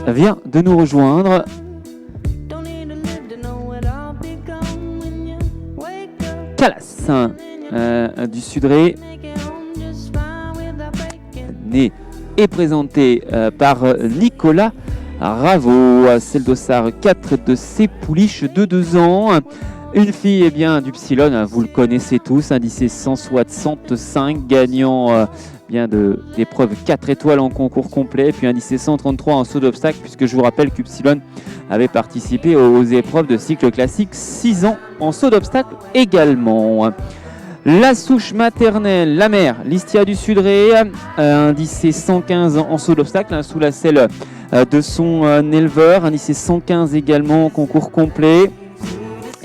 vient de nous rejoindre. Calas du Sudré, né et présenté par Nicolas Raveau, celle d'Ossard 4 de ses pouliches de 2 ans. Une fille eh bien, du Psilon, vous le connaissez tous, indice 165, gagnant d'épreuves 4 étoiles en concours complet, puis indice 133 en saut d'obstacle, puisque je vous rappelle que Psilon avait participé aux épreuves de cycle classique 6 ans en saut d'obstacle également. La souche maternelle, la mère, Listia du Sudré, indice 115 en saut d'obstacle, sous la selle de son éleveur, indice 115 également en concours complet.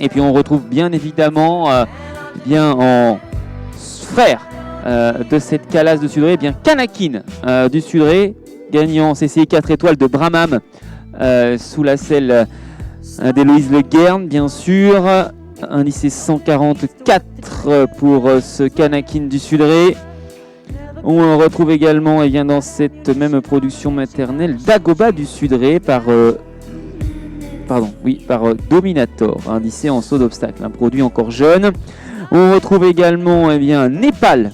Et puis on retrouve bien évidemment en frère de cette Calas de Sudré, Kanakin du Sudré, gagnant CCI 4 étoiles de Bramham sous la selle d'Héloïse Le Guern, bien sûr. Indice 144 pour ce Kanakin du Sudré. On retrouve également dans cette même production maternelle Dagoba du Sudré par Dominator, indice en saut d'obstacle, un produit encore jeune. On retrouve également Népal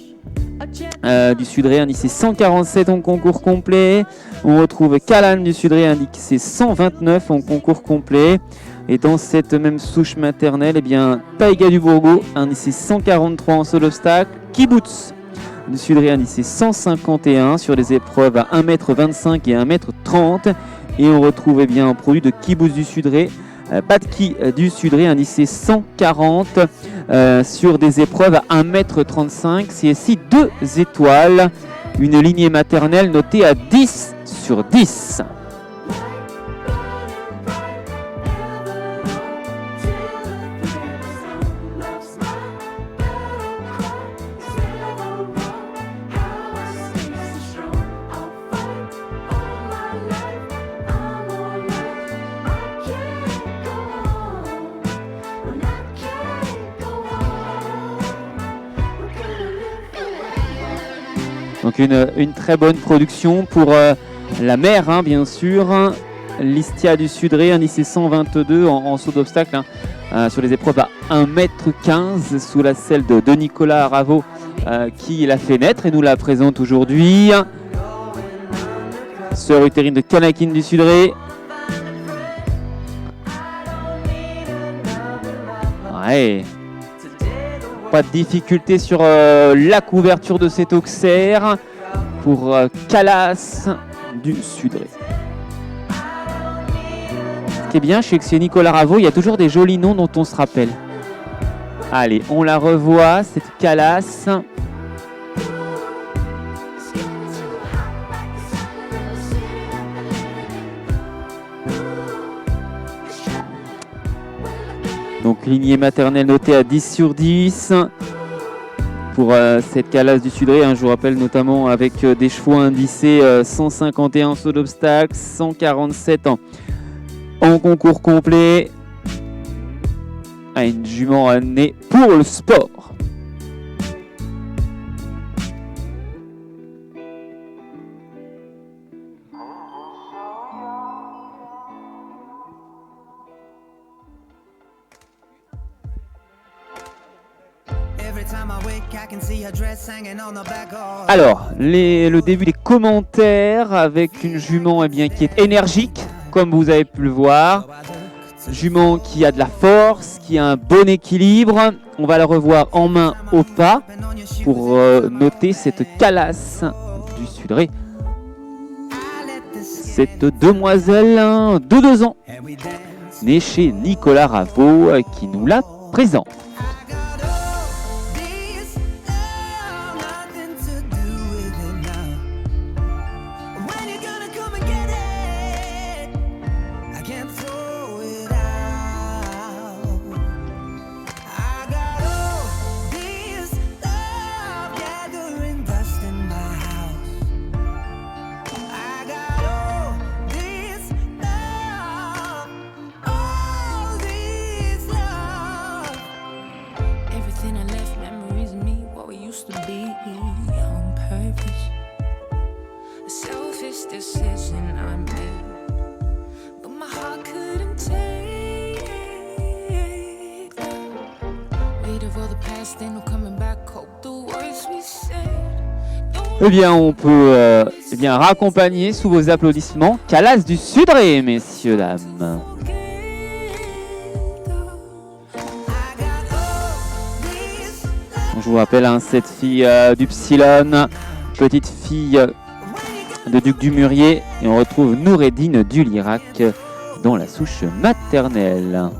du Sudré, indice 147 en concours complet. On retrouve Kalan du Sudré, indice 129 en concours complet. Et dans cette même souche maternelle, Taïga du Bourgo, indice 143 en saut d'obstacle. Kibbutz du Sudré, indice 151 sur les épreuves à 1m25 et 1m30. Et on retrouve un produit de Kibbutz du Sudré, Batki du Sudré, indice 140 sur des épreuves à 1m35. C'est ici 2 étoiles, une lignée maternelle notée à 10 sur 10. Donc une très bonne production pour la mère, bien sûr. Listia du Sudré, indice 122 en saut d'obstacle sur les épreuves à 1m15 sous la selle de Nicolas Raveau qui l'a fait naître et nous la présente aujourd'hui. Sœur utérine de Kanakin du Sudré. Ouais. Pas de difficulté sur la couverture de cet auxerre pour Calas du Sudré. Ce qui est bien, je sais que chez Nicolas Raveau, il y a toujours des jolis noms dont on se rappelle. Allez, on la revoit, cette Calas. Donc lignée maternelle notée à 10 sur 10 pour cette Calas du Sudré. Je vous rappelle notamment avec des chevaux indicés 151 en saut d'obstacle, 147 en concours complet. Une jument née pour le sport. Alors, le début des commentaires avec une jument qui est énergique, comme vous avez pu le voir. Jument qui a de la force, qui a un bon équilibre. On va la revoir en main au pas pour noter cette Calas du Sudré. Cette demoiselle de 2 ans, née chez Nicolas Raveau, qui nous la présente. Eh bien, on peut eh bien, raccompagner sous vos applaudissements Calas du Sudré, messieurs, dames. Je vous rappelle, hein, cette fille du Psilon, petite fille de Duc du Murier, et on retrouve Noureddine du Lirac dans la souche maternelle.